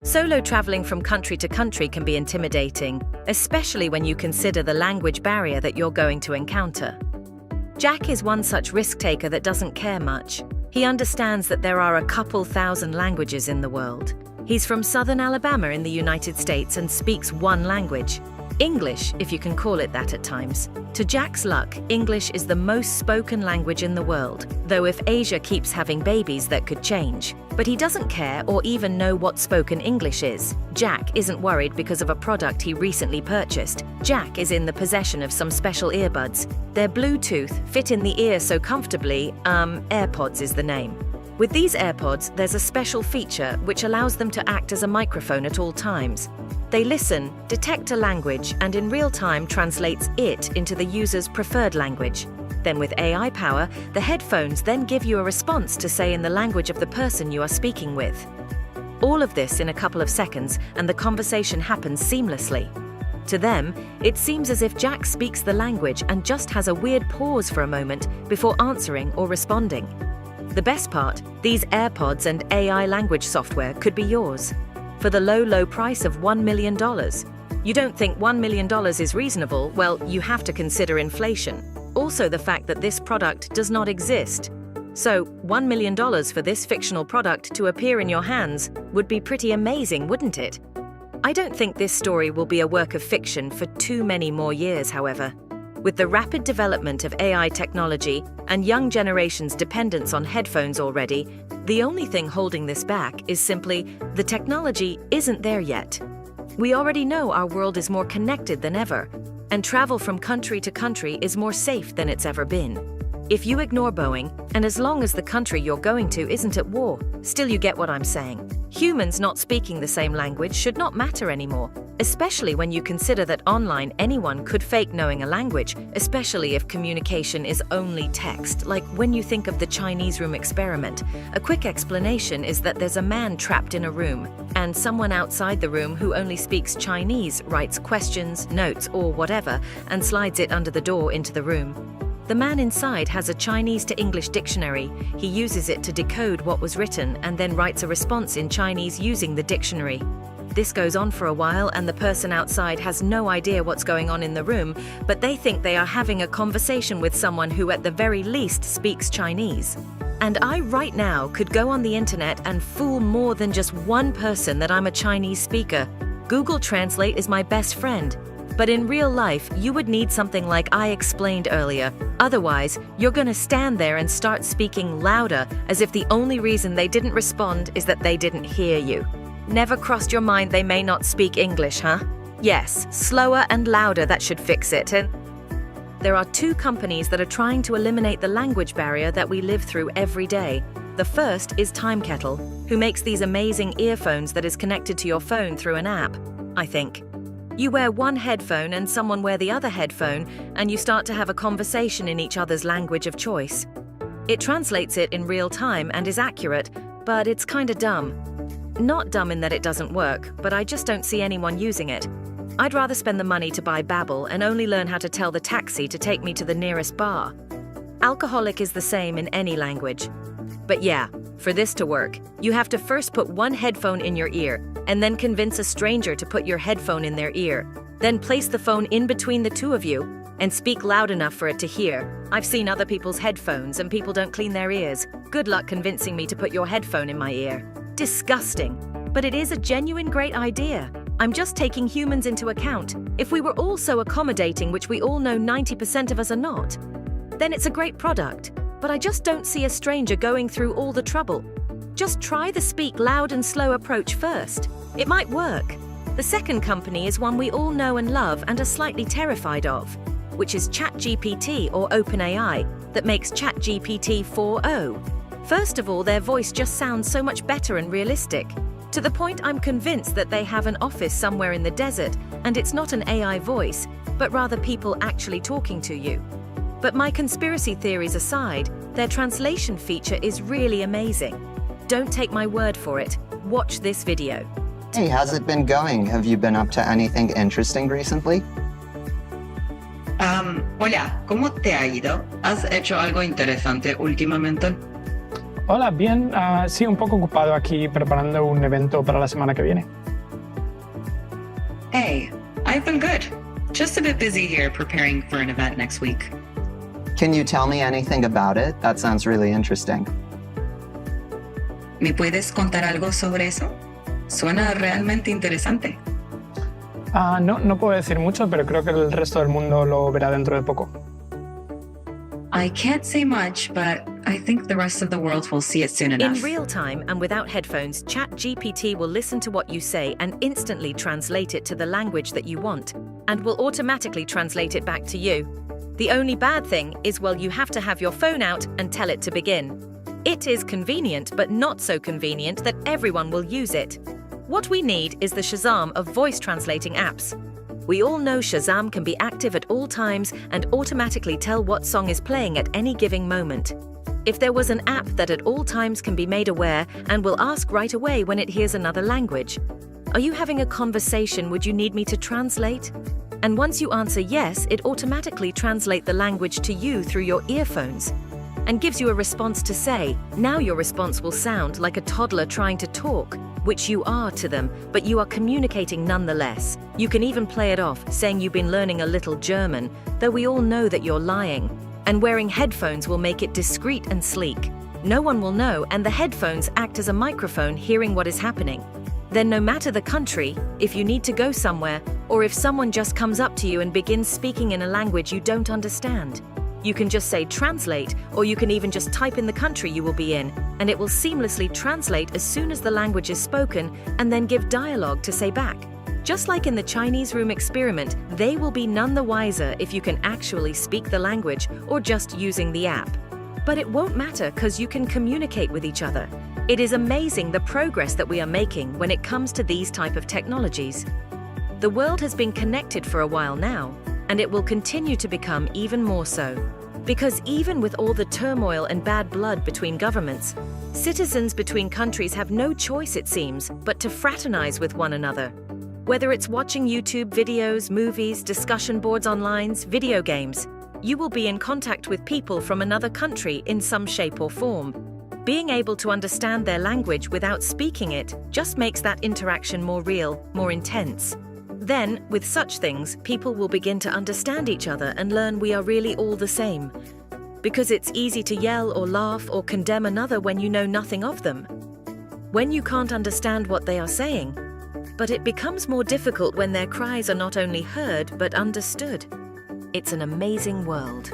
Solo traveling from country to country can be intimidating, especially when you consider the language barrier that you're going to encounter. Jack is one such risk-taker that doesn't care much. He understands that there are a couple thousand languages in the world. He's from southern Alabama in the United States and speaks one language. English, if you can call it that at times. To Jack's luck, English is the most spoken language in the world, though if Asia keeps having babies, that could change. But he doesn't care or even know what spoken English is. Jack isn't worried because of a product he recently purchased. Jack is in the possession of some special earbuds. They're Bluetooth, fit in the ear so comfortably, AirPods is the name. With these AirPods, there's a special feature which allows them to act as a microphone at all times. They listen, detect a language, and in real time translates it into the user's preferred language. Then with AI power, the headphones then give you a response to say in the language of the person you are speaking with. All of this in a couple of seconds, and the conversation happens seamlessly. To them, it seems as if Jack speaks the language and just has a weird pause for a moment before answering or responding. The best part, these AirPods and AI language software could be yours. For the low price of $1 million. You don't think $1 million is reasonable? Well, you have to consider inflation. Also the fact that this product does not exist. So, $1 million for this fictional product to appear in your hands would be pretty amazing, wouldn't it? I don't think this story will be a work of fiction for too many more years, however. With the rapid development of AI technology and young generation's dependence on headphones already, the only thing holding this back is simply the technology isn't there yet. We already know our world is more connected than ever, and travel from country to country is more safe than it's ever been. If you ignore Boeing, and as long as the country you're going to isn't at war, still you get what I'm saying. Humans not speaking the same language should not matter anymore, especially when you consider that online anyone could fake knowing a language, especially if communication is only text, like when you think of the Chinese room experiment. A quick explanation is that there's a man trapped in a room, and someone outside the room who only speaks Chinese writes questions, notes, or whatever, and slides it under the door into the room. The man inside has a Chinese to English dictionary. He uses it to decode what was written and then writes a response in Chinese using the dictionary. This goes on for a while and the person outside has no idea what's going on in the room, but they think they are having a conversation with someone who at the very least speaks Chinese. And I right now could go on the internet and fool more than just one person that I'm a Chinese speaker. Google Translate is my best friend. But in real life, you would need something like I explained earlier. Otherwise, you're gonna stand there and start speaking louder as if the only reason they didn't respond is that they didn't hear you. Never crossed your mind they may not speak English, huh? Yes, slower and louder, that should fix it. And there are two companies that are trying to eliminate the language barrier that we live through every day. The first is Timekettle, who makes these amazing earphones that is connected to your phone through an app, I think. You wear one headphone and someone wear the other headphone, and you start to have a conversation in each other's language of choice. It translates it in real time and is accurate, but it's kinda dumb. Not dumb in that it doesn't work, but I just don't see anyone using it. I'd rather spend the money to buy Babbel and only learn how to tell the taxi to take me to the nearest bar. Alcoholic is the same in any language. But yeah, for this to work, you have to first put one headphone in your ear, and then convince a stranger to put your headphone in their ear. Then place the phone in between the two of you, and speak loud enough for it to hear. I've seen other people's headphones, and people don't clean their ears. Good luck convincing me to put your headphone in my ear. Disgusting. But it is a genuine great idea. I'm just taking humans into account. If we were all so accommodating, which we all know 90% of us are not, then it's a great product. But I just don't see a stranger going through all the trouble. Just try the speak loud and slow approach first. It might work. The second company is one we all know and love and are slightly terrified of, which is ChatGPT or OpenAI, that makes ChatGPT 4.0. First of all, their voice just sounds so much better and realistic, to the point I'm convinced that they have an office somewhere in the desert and it's not an AI voice, but rather people actually talking to you. But my conspiracy theories aside, their translation feature is really amazing. Don't take my word for it. Watch this video. Hey, how's it been going? Have you been up to anything interesting recently? Hola, ¿cómo te ha ido? ¿Has hecho algo interesante últimamente? Hola, bien. Sí, un poco ocupado aquí preparando un evento para la semana que viene. Hey, I've been good. Just a bit busy here preparing for an event next week. Can you tell me anything about it? That sounds really interesting. ¿Me puedes contar algo sobre eso? Suena realmente interesante. No puedo decir mucho, pero creo que el resto del mundo lo verá dentro de poco. I can't say much, but I think the rest of the world will see it soon enough. In real time and without headphones, Chat GPT will listen to what you say and instantly translate it to the language that you want, and will automatically translate it back to you. The only bad thing is, well, you have to have your phone out and tell it to begin. It is convenient, but not so convenient that everyone will use it. What we need is the Shazam of voice translating apps. We all know Shazam can be active at all times and automatically tell what song is playing at any given moment. If there was an app that at all times can be made aware and will ask right away when it hears another language, "Are you having a conversation? Would you need me to translate?" And once you answer yes, it automatically translates the language to you through your earphones and gives you a response to say. Now your response will sound like a toddler trying to talk, which you are to them, but you are communicating nonetheless. You can even play it off, saying you've been learning a little German, though we all know that you're lying. And wearing headphones will make it discreet and sleek. No one will know, and the headphones act as a microphone hearing what is happening. Then no matter the country, if you need to go somewhere, or if someone just comes up to you and begins speaking in a language you don't understand, you can just say translate, or you can even just type in the country you will be in, and it will seamlessly translate as soon as the language is spoken and then give dialogue to say back. Just like in the Chinese room experiment, they will be none the wiser if you can actually speak the language or just using the app. But it won't matter because you can communicate with each other. It is amazing the progress that we are making when it comes to these type of technologies. The world has been connected for a while now, and it will continue to become even more so. Because even with all the turmoil and bad blood between governments, citizens between countries have no choice, it seems, but to fraternize with one another. Whether it's watching YouTube videos, movies, discussion boards online, video games, you will be in contact with people from another country in some shape or form. Being able to understand their language without speaking it just makes that interaction more real, more intense. Then, with such things, people will begin to understand each other and learn we are really all the same. Because it's easy to yell or laugh or condemn another when you know nothing of them, when you can't understand what they are saying. But it becomes more difficult when their cries are not only heard but understood. It's an amazing world.